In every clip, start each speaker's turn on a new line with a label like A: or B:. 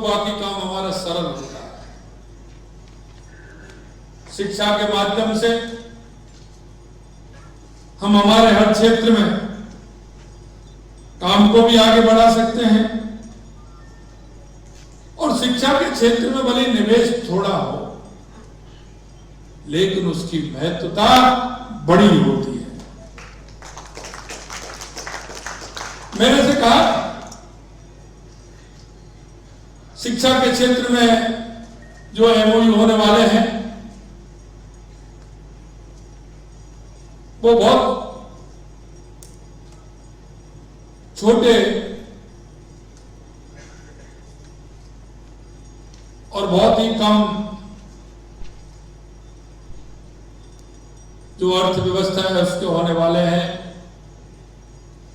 A: बाकी काम हमारा सरल होता है। शिक्षा के माध्यम से हम हमारे हर क्षेत्र में काम को भी आगे बढ़ा सकते हैं और शिक्षा के क्षेत्र में भले निवेश थोड़ा हो लेकिन उसकी महत्वता बड़ी होती है। मैंने से कहा शिक्षा के क्षेत्र में जो एमओयू होने वाले हैं वो बहुत छोटे और बहुत ही कम जो अर्थव्यवस्था है उसके होने वाले हैं।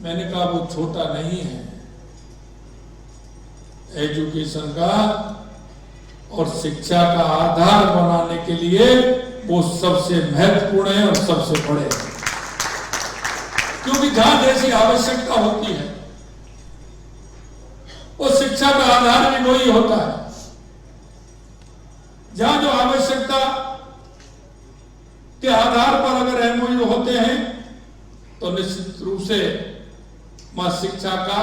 A: मैंने कहा वो छोटा नहीं है। एजुकेशन का और शिक्षा का आधार बनाने के लिए वो सबसे महत्वपूर्ण है और सबसे बड़े हैं, क्योंकि जहां जैसी आवश्यकता होती है वो शिक्षा का आधार भी वही होता है। जहां जो आवश्यकता के आधार पर अगर एमओयू होते हैं तो निश्चित रूप से वहां शिक्षा का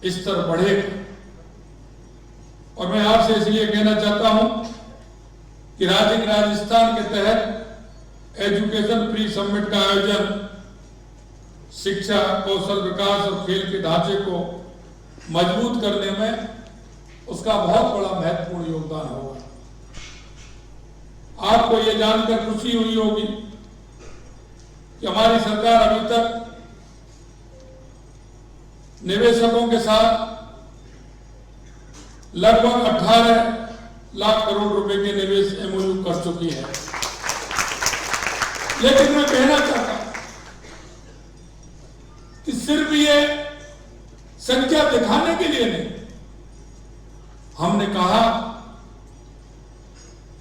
A: स्तर बढ़ेगा। और मैं आपसे इसलिए कहना चाहता हूं कि राजस्थान के तहत एजुकेशन प्री समिट का आयोजन शिक्षा, कौशल विकास और खेल के ढांचे को मजबूत करने में उसका बहुत बड़ा महत्वपूर्ण योगदान होगा। आपको ये जानकर खुशी हुई होगी कि हमारी सरकार अभी तक निवेशकों के साथ लगभग 18 लाख करोड़ रुपए के निवेश एमओयू कर चुकी है। लेकिन मैं कहना चाहता हूं कि सिर्फ ये संख्या दिखाने के लिए नहीं, हमने कहा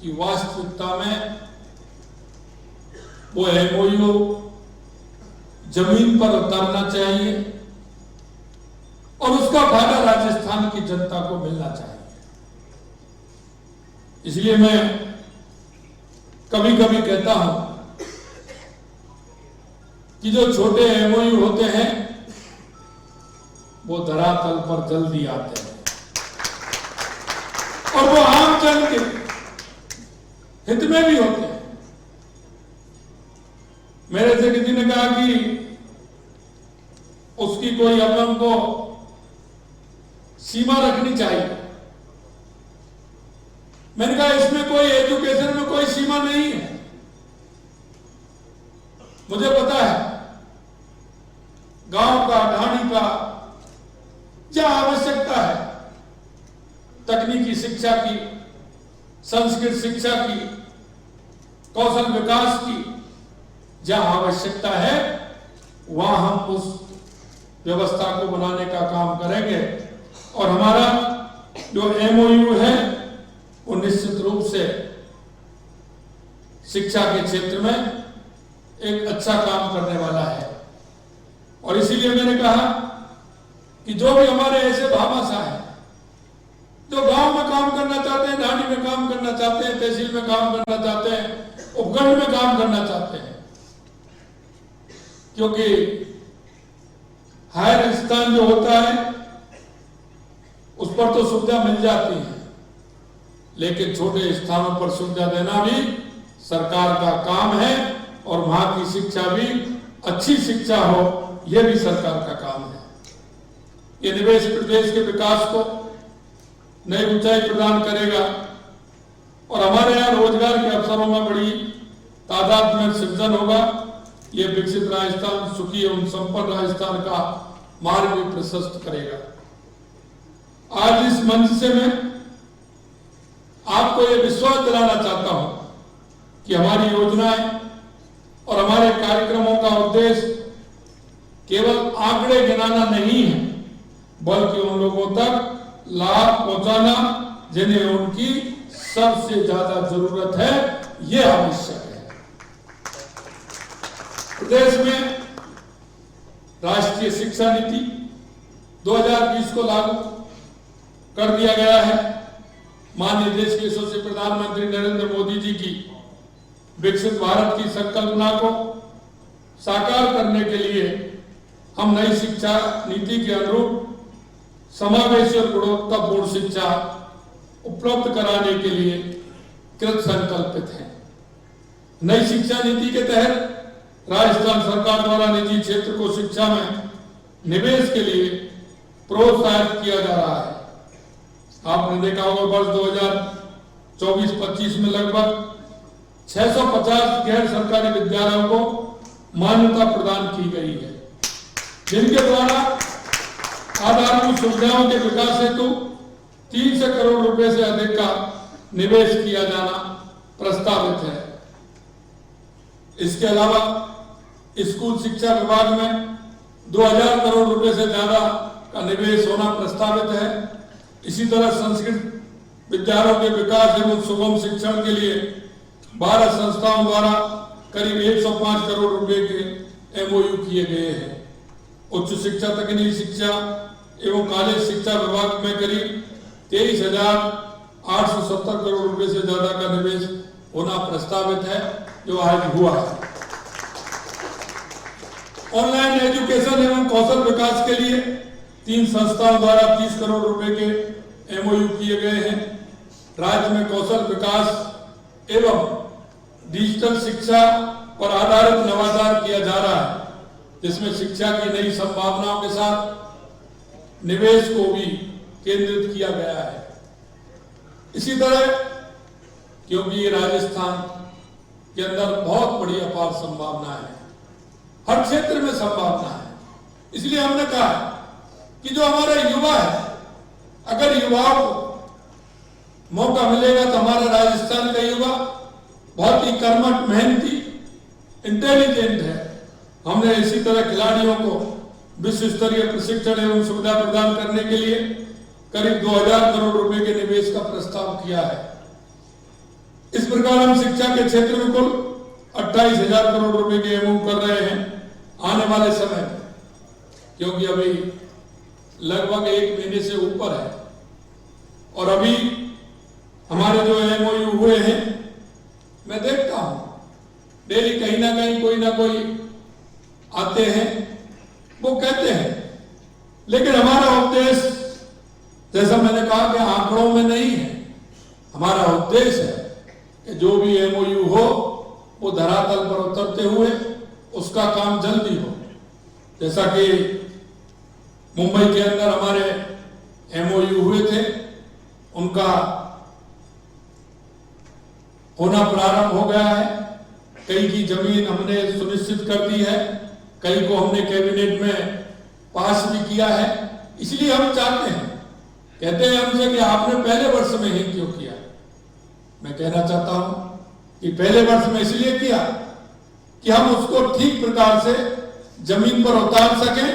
A: कि वास्तविकता में वो एमओयू जमीन पर उतारना चाहिए और उसका फायदा राजस्थान की जनता को मिलना चाहिए। इसलिए मैं कभी कभी कहता हूं कि जो छोटे एमओयू होते हैं वो धरातल पर जल्दी आते हैं और वो आम जन के हित में भी होते हैं। मेरे से किसी ने कहा कि उसकी कोई अपन को सीमा रखनी चाहिए। मैंने कहा इसमें कोई एजुकेशन में कोई सीमा नहीं है। मुझे पता है गांव का, ढाणी का क्या आवश्यकता है, तकनीकी शिक्षा की, संस्कृत शिक्षा की, कौशल विकास की जहां आवश्यकता है वहां हम उस व्यवस्था को बनाने का काम करेंगे। और हमारा जो एमओयू है वो निश्चित रूप से शिक्षा के क्षेत्र में एक अच्छा काम करने वाला है। और इसीलिए मैंने कहा कि जो भी हमारे ऐसे भामाशाह हैं जो गांव में काम करना चाहते हैं, ढाणी में काम करना चाहते हैं, तहसील में काम करना चाहते हैं, उपखंड में काम करना चाहते हैं, क्योंकि हायर स्थान जो होता है उस पर तो सुविधा मिल जाती है, लेकिन छोटे स्थानों पर सुविधा देना भी सरकार का काम है और वहां की शिक्षा भी अच्छी शिक्षा हो, यह भी सरकार का काम है। ये निवेश प्रदेश के विकास को नई ऊंचाई प्रदान करेगा और हमारे यहाँ रोजगार के अवसरों में बड़ी तादाद में सृजन होगा। ये विकसित राजस्थान, सुखी एवं संपन्न राजस्थान का मार्ग भी प्रशस्त करेगा। आज इस मंच से मैं आपको ये विश्वास दिलाना चाहता हूं कि हमारी योजनाएं और हमारे कार्यक्रमों का उद्देश्य केवल आंकड़े गिनाना नहीं है, बल्कि उन लोगों तक लाभ पहुंचाना जिन्हें उनकी सबसे ज्यादा जरूरत है, यह आवश्यक है। प्रदेश में राष्ट्रीय शिक्षा नीति 2020 को लागू कर दिया गया है। माननीय देश के यशस्वी प्रधानमंत्री नरेंद्र मोदी जी की विकसित भारत की संकल्पना को साकार करने के लिए हम नई शिक्षा नीति के अनुरूप समावेशी और गुणवत्तापूर्ण शिक्षा उपलब्ध कराने के लिए कृत संकल्पित हैं। नई शिक्षा नीति के तहत राजस्थान सरकार द्वारा निजी क्षेत्र को शिक्षा में निवेश के लिए प्रोत्साहित किया जा रहा है। आपने देखा होगा वर्ष 2024-25 में लगभग 650 गैर सरकारी विद्यालयों को मान्यता प्रदान की गई है, जिनके द्वारा आधारभूत सुविधाओं के विकास हेतु 300 करोड़ रुपए से अधिक का निवेश किया जाना प्रस्तावित है। इसके अलावा स्कूल शिक्षा विभाग में 2000 करोड़ रुपए से ज्यादा का निवेश होना प्रस्तावित है। इसी तरह संस्कृत विद्यालयों के विकास एवं सुगम शिक्षण के लिए 12 संस्थाओं द्वारा करीब 105 करोड़ रुपए के MOU किए गए हैं। उच्च शिक्षा, तकनीकी शिक्षा एवं कॉलेज शिक्षा विभाग में करीब 23,870 करोड़ रुपए से ज्यादा का निवेश होना प्रस्तावित है, जो आज हुआ है। ऑनलाइन एजुकेशन एवं कौशल विकास के लिए 3 संस्थाओं द्वारा 30 करोड़ रुपए के MOU किए गए हैं। राज्य में कौशल विकास एवं डिजिटल शिक्षा पर आधारित नवाचार किया जा रहा है, जिसमें शिक्षा की नई संभावनाओं के साथ निवेश को भी केंद्रित किया गया है। इसी तरह क्योंकि ये राजस्थान के अंदर बहुत बड़ी अपार संभावना है, हर क्षेत्र में संभावना है, इसलिए हमने कहा कि जो हमारा युवा है, अगर युवाओं को मौका मिलेगा तो हमारा राजस्थान का युवा बहुत ही कर्मठ, मेहनती, इंटेलिजेंट है। हमने इसी तरह खिलाड़ियों को विश्व स्तरीय प्रशिक्षण एवं सुविधा प्रदान करने के लिए करीब 2000 करोड़ रुपए के निवेश का प्रस्ताव किया है। इस प्रकार हम शिक्षा के क्षेत्र में कुल 28,000 करोड़ रुपए के MOU कर रहे हैं आने वाले समय में, क्योंकि अभी लगभग 1 महीने से ऊपर है और अभी हमारे जो MOU हुए हैं, मैं देखता हूं डेली कहीं ना कोई आते हैं, वो कहते हैं, लेकिन हमारा उद्देश्य, जैसा मैंने कहा कि आंकड़ों में नहीं है, हमारा उद्देश्य है कि जो भी MOU हो वो धरातल पर उतरते हुए उसका काम जल्दी हो। जैसा कि मुंबई के अंदर हमारे MOU हुए थे, उनका होना प्रारंभ हो गया है। कई की जमीन हमने सुनिश्चित कर दी है, कई को हमने कैबिनेट में पास भी किया है। इसलिए हम चाहते हैं, कहते हैं हमसे कि आपने पहले वर्ष में ही क्यों किया। मैं कहना चाहता हूं कि पहले वर्ष में इसलिए किया कि हम उसको ठीक प्रकार से जमीन पर उतार सकें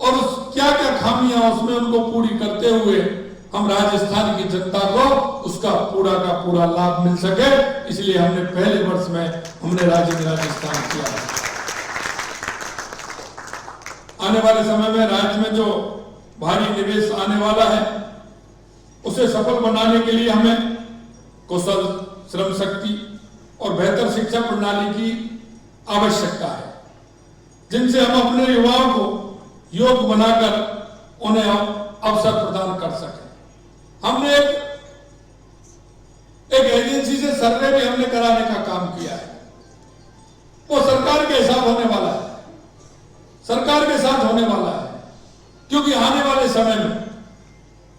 A: और उस क्या क्या खामियां उसमें उनको पूरी करते हुए हम राजस्थान की जनता को उसका पूरा का पूरा लाभ मिल सके। इसलिए हमने पहले वर्ष में हमने राज्य में राजस्थान किया है। आने वाले समय में राज्य में जो भारी निवेश आने वाला है, उसे सफल बनाने के लिए हमें कौशल, श्रम शक्ति और बेहतर शिक्षा प्रणाली की आवश्यकता है, जिनसे हम अपने युवाओं को योग्य बनाकर उन्हें अवसर प्रदान कर सकें। हमने एक एजेंसी से सर्वे भी हमने कराने का काम किया है। वो सरकार के हिसाब होने वाला है, सरकार के साथ होने वाला है, क्योंकि आने वाले समय में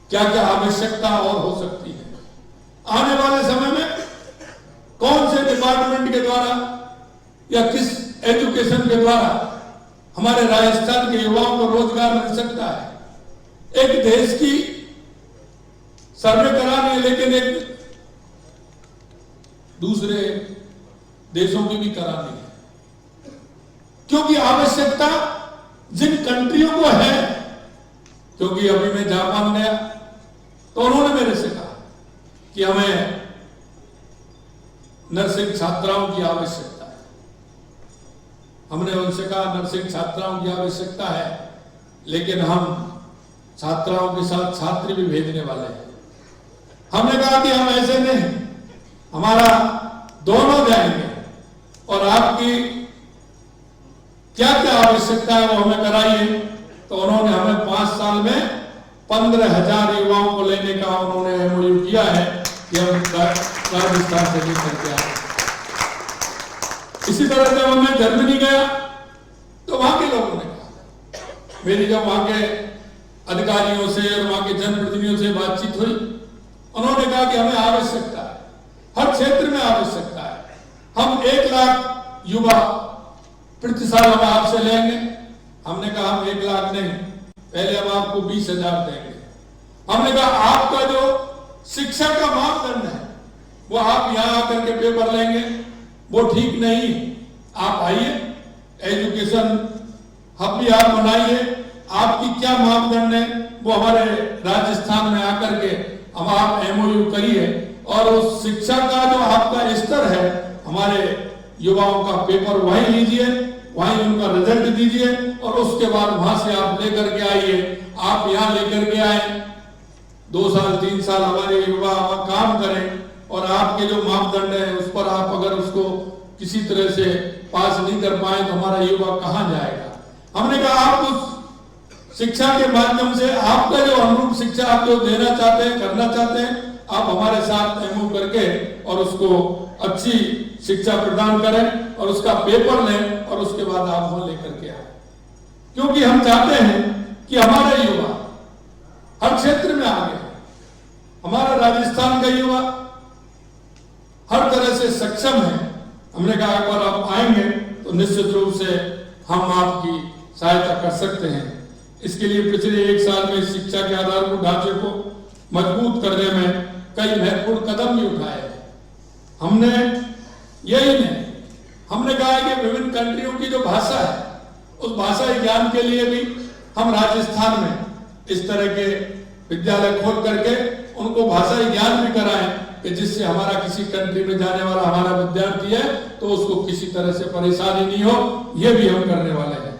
A: क्या क्या आवश्यकता और हो सकती है, आने वाले समय में कौन से डिपार्टमेंट के द्वारा या किस एजुकेशन के द्वारा हमारे राजस्थान के युवाओं को रोजगार मिल सकता है। एक देश की सर्वे करानी है, लेकिन एक दूसरे देशों की भी करानी है, क्योंकि आवश्यकता जिन कंट्रियों को है, क्योंकि अभी मैं जापान गया तो उन्होंने मेरे से कहा कि हमें नर्सिंग छात्राओं की आवश्यकता है। हमने उनसे कहा नर्सिंग छात्राओं की आवश्यकता है, लेकिन हम छात्राओं के साथ छात्र भी भेजने वाले हैं। हमने कहा कि हम ऐसे नहीं, हमारा दोनों जाएंगे और आपकी क्या क्या आवश्यकता है वो हमें कराइए। तो उन्होंने हमें 5 साल में 15,000 युवाओं को लेने का उन्होंने एमओयू किया है कि हम राजस्थान से लेकर के आए। इसी तरह जब मैं जर्मनी गया तो वहां के लोगों ने कहा, मेरी जब वहां के अधिकारियों से और वहां के जनप्रतिनिधियों से बातचीत हुई, उन्होंने कहा कि हमें आवश्यकता है, हर क्षेत्र में आवश्यकता है, हम 1 लाख युवा प्रति साल हम आपसे लेंगे। हमने कहा हम 1 लाख नहीं, पहले हम आपको 20,000 देंगे। हमने कहा आपका जो शिक्षा का मापदंड है वो आप यहां आकर के पेपर लेंगे, वो ठीक नहीं। आप आइए, एजुकेशन हब भी आप बनाइए, आपकी क्या मापदंड है वो हमारे राजस्थान में आकर के हम आप एमओयू करिए और उस शिक्षा का जो आपका स्तर है हमारे युवाओं का पेपर वहीं लीजिए, वहीं उनका रिजल्ट दीजिए और उसके बाद वहां से आप लेकर के आइए। आप यहाँ लेकर के आए, 2 साल 3 साल हमारे युवा काम करें और आपके जो मापदंड है उस पर आप अगर उसको किसी तरह से पास नहीं कर पाए तो हमारा युवा कहाँ जाएगा। हमने कहा आप उस शिक्षा के माध्यम से आपका जो अनुरूप शिक्षा आप जो देना चाहते हैं, करना चाहते हैं, आप हमारे साथ एमओयू करके और उसको अच्छी शिक्षा प्रदान करें और उसका पेपर लें और उसके बाद आप वहां लेकर के आए। क्योंकि हम चाहते हैं कि हमारे युवा हर क्षेत्र में आगे, हमारा राजस्थान का युवा हर तरह से सक्षम है। हमने कहा एक बार आप आएंगे तो निश्चित रूप से हम आपकी सहायता कर सकते हैं। इसके लिए पिछले 1 साल में शिक्षा के आधारभूत ढांचे को मजबूत करने में कई महत्वपूर्ण कदम भी उठाए हैं। हमने यही नहीं, हमने कहा है कि विभिन्न कंट्रियों की जो भाषा है उस भाषा ज्ञान के लिए भी हम राजस्थान में इस तरह के विद्यालय खोल करके उनको भाषा ज्ञान भी कराएं कि जिससे हमारा किसी कंट्री में जाने वाला हमारा विद्यार्थी है तो उसको किसी तरह से परेशानी नहीं हो, ये भी हम करने वाले हैं।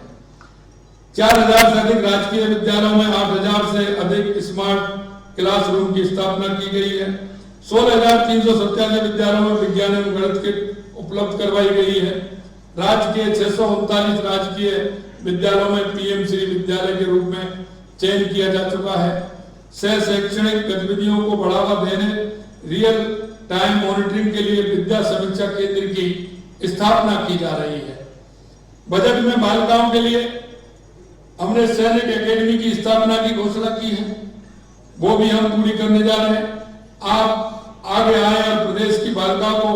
A: 4,000 से अधिक राजकीय विद्यालयों में 8,000 से अधिक स्मार्ट क्लासरूम की स्थापना की गई है। 16,387 विद्यालयों में विज्ञान एवं गणित किट उपलब्ध करवाई गई है। राज्य के 639 राजकीय विद्यालयों में पीएम श्री विद्यालय के रूप में चयन किया जा चुका है। सह शैक्षणिक गतिविधियों को बढ़ावा देने रियल टाइम मॉनिटरिंग के लिए विद्या समीक्षा केंद्र की स्थापना की जा रही है। बजट में बालिकाओं के लिए हमने सैनिक एकेडमी की स्थापना की घोषणा की है, वो भी हम पूरी करने जा रहे हैं। आप आगे आए और प्रदेश की बालिकाओं को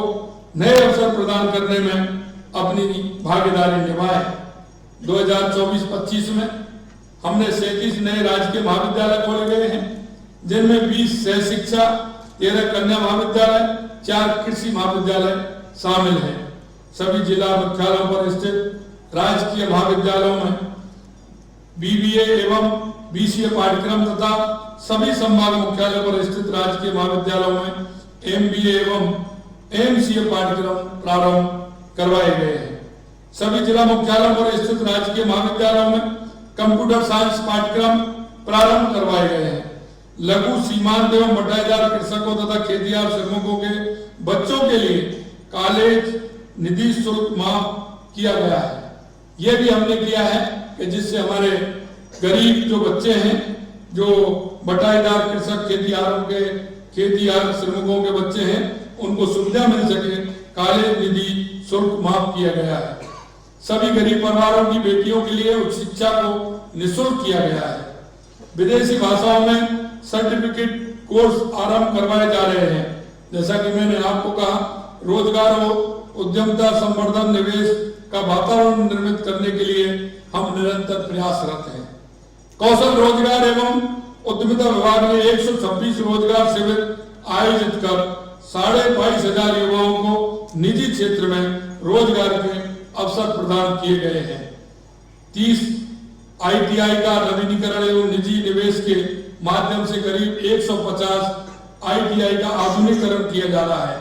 A: नए अवसर प्रदान करने में अपनी भागीदारी निभाएं। 2024-25 में हमने 37 नए राजकीय महाविद्यालय खोले गए हैं, जिनमें 20 सह शिक्षा, 13 कन्या महाविद्यालय, 4 कृषि महाविद्यालय शामिल हैं। सभी जिला मुख्यालयों पर स्थित राजकीय महाविद्यालयों में बीबीए एवं बीसीए पाठ्यक्रम तथा सभी संभाग मुख्यालयों पर स्थित राजकीय महाविद्यालयों में एमबीए एवं एमसीए पाठ्यक्रम प्रारंभ करवाए गए हैं। सभी जिला मुख्यालयों पर स्थित राजकीय महाविद्यालयों में कंप्यूटर साइंस पाठ्यक्रम प्रारंभ करवाए गए हैं। लघु सीमांत एवं बटाईदार कृषकों तथा खेतिहर श्रमिकों के बच्चों के लिए कॉलेज निधि शुल्क माफ किया गया है। यह भी हमने किया है कि जिससे हमारे गरीब जो बच्चे हैं, जो बटाईदार कृषक खेतिहर श्रमिकों के बच्चे हैं, उनको सुविधा मिल सके, कॉलेज निधि शुल्क माफ किया गया है। सभी गरीब परिवारों की बेटियों के लिए उच्च शिक्षा को निःशुल्क किया गया है। विदेशी भाषाओं में सर्टिफिकेट कोर्स आरंभ करवाए जा रहे हैं। जैसा कि मैंने आपको कहा, रोजगार और उद्यमिता संवर्धन निवेश का वातावरण निर्मित करने के लिए हम निरंतर प्रयासरत हैं। कौशल रोजगार एवं उद्यमिता विभाग ने 126 रोजगार शिविर आयोजित कर 22,500 युवाओं को निजी क्षेत्र में रोजगार के अवसर प्रदान किए गए हैं। 30 आईटीआई का नवीनीकरण एवं निजी निवेश के माध्यम से करीब 150 आईटीआई का आधुनिकीकरण किया जा रहा है।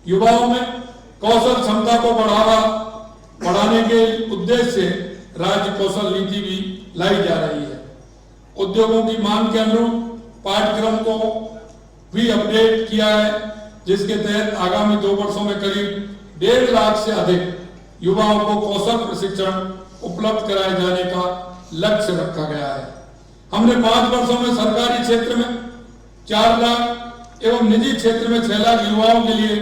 A: युवाओं में कौशल क्षमता को बढ़ाने के उद्देश्य से राज्य कौशल नीति भी लाई जा रही है। उद्योगों की मांग के अनुरूप पाठ्यक्रम को भी अपडेट किया है, जिसके तहत आगामी 2 वर्षों में करीब 1.5 लाख से अधिक युवाओं को कौशल प्रशिक्षण उपलब्ध कराए जाने का लक्ष्य रखा गया है। हमने 5 वर्षों में सरकारी क्षेत्र में 4 लाख एवं निजी क्षेत्र में 6 लाख युवाओं के लिए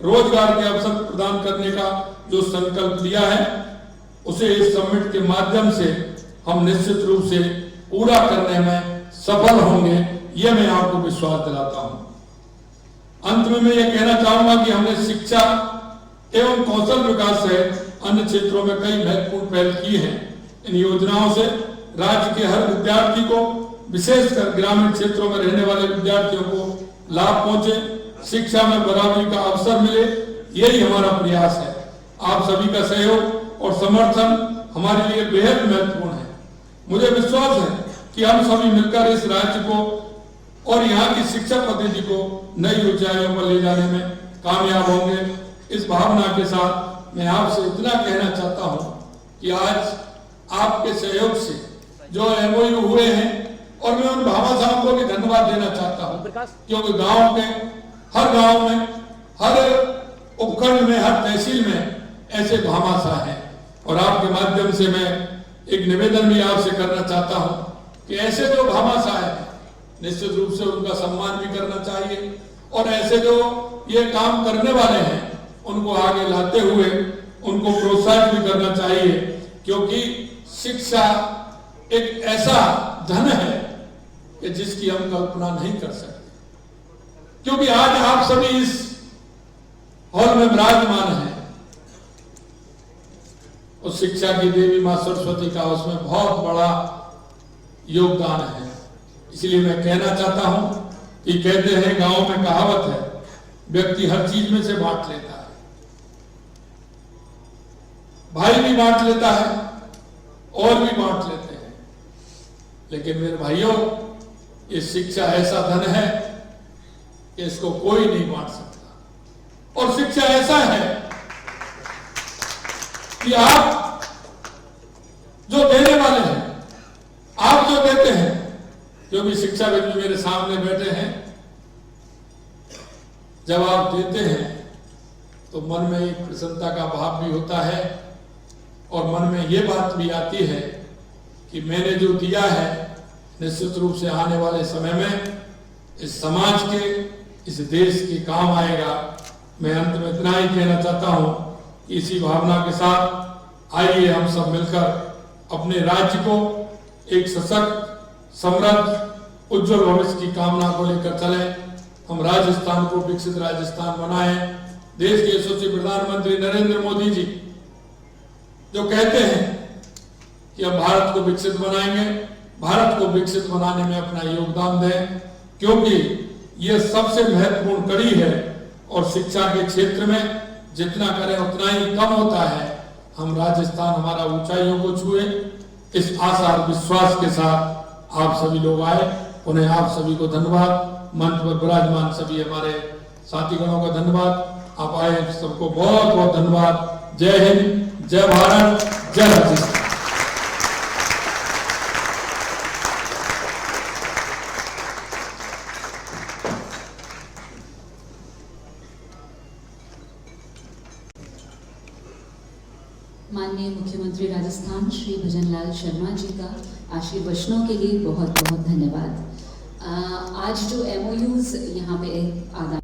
A: रोजगार के अवसर प्रदान करने का जो संकल्प लिया है, उसे इस समिट के माध्यम से हम निश्चित रूप से पूरा करने में सफल होंगे, ये मैं आपको विश्वास दिलाता हूं। अंत में मैं ये कहना चाहूंगा कि हमने शिक्षा एवं कौशल विकास सहित अन्य क्षेत्रों में कई महत्वपूर्ण पहल की हैं। इन योजनाओं से राज्य के हर विद्यार्थी को, विशेषकर ग्रामीण क्षेत्रों में रहने वाले विद्यार्थियों को लाभ पहुंचे, शिक्षा में बराबरी का अवसर मिले, यही हमारा प्रयास है। आप सभी का सहयोग और समर्थन हमारे लिए बेहद महत्वपूर्ण है। मुझे विश्वास है कि हम सभी मिलकर इस राज्य को और यहाँ की शिक्षा पद्धति को नई ऊंचाइयों पर ले जाने में कामयाब होंगे। इस भावना के साथ मैं आपसे इतना कहना चाहता हूँ कि आज आपके सहयोग से जो MOU हुए हैं, और मैं उन भामाशाहों को भी धन्यवाद देना चाहता हूँ, क्योंकि गांव के हर गांव में, हर उपखंड में, हर तहसील में ऐसे भामाशाह हैं। और आपके माध्यम से मैं एक निवेदन भी आपसे करना चाहता हूँ कि ऐसे जो भामाशाह हैं, निश्चित रूप से उनका सम्मान भी करना चाहिए, और ऐसे जो ये काम करने वाले हैं उनको आगे लाते हुए उनको प्रोत्साहित भी करना चाहिए, क्योंकि शिक्षा एक ऐसा धन है कि जिसकी हम कल्पना नहीं कर सकते। क्योंकि आज आप सभी इस हॉल में विराजमान हैं, उस शिक्षा की देवी मां सरस्वती का उसमें बहुत बड़ा योगदान है। इसलिए मैं कहना चाहता हूं कि कहते हैं, गांव में कहावत है, व्यक्ति हर चीज में से बांट लेता है, भाई भी बांट लेता है और भी बांट लेते हैं, लेकिन मेरे भाइयों, ये शिक्षा ऐसा धन है कि इसको कोई नहीं बांट सकता। और शिक्षा ऐसा है कि आप जो देने वाले हैं, आप जो देते हैं, जो भी शिक्षाविद मेरे सामने बैठे हैं, जब आप देते हैं तो मन में एक प्रसन्नता का भाव भी होता है, और मन में ये बात भी आती है कि मैंने जो दिया है निश्चित रूप से आने वाले समय में इस समाज के, इस देश के काम आएगा। मैं अंत में इतना ही कहना चाहता हूं कि इसी भावना के साथ आइए हम सब मिलकर अपने राज्य को एक सशक्त, समृद्ध, उज्जवल भविष्य की कामना को लेकर चलें। हम राजस्थान को विकसित राजस्थान बनाएं। देश के यशस्वी प्रधानमंत्री नरेंद्र मोदी जी जो कहते हैं कि अब भारत को विकसित बनाएंगे, भारत को विकसित बनाने में अपना योगदान दें, क्योंकि यह सबसे महत्वपूर्ण कड़ी है, और शिक्षा के क्षेत्र में जितना करें उतना ही कम होता है। हम राजस्थान हमारा ऊंचाइयों को छुए, इस आशा और विश्वास के साथ आप सभी लोग आए। उन्हें आप सभी को धन्यवाद। मंच पर विराजमान सभी हमारे साथीगणों का धन्यवाद। आप आए, सबको बहुत बहुत धन्यवाद। जय हिंद, जय भारत, जय राजस्थान।
B: माननीय मुख्यमंत्री राजस्थान श्री भजनलाल शर्मा जी का आशीर्वचनों के लिए बहुत बहुत धन्यवाद। आज जो MOUs यहाँ पे आदान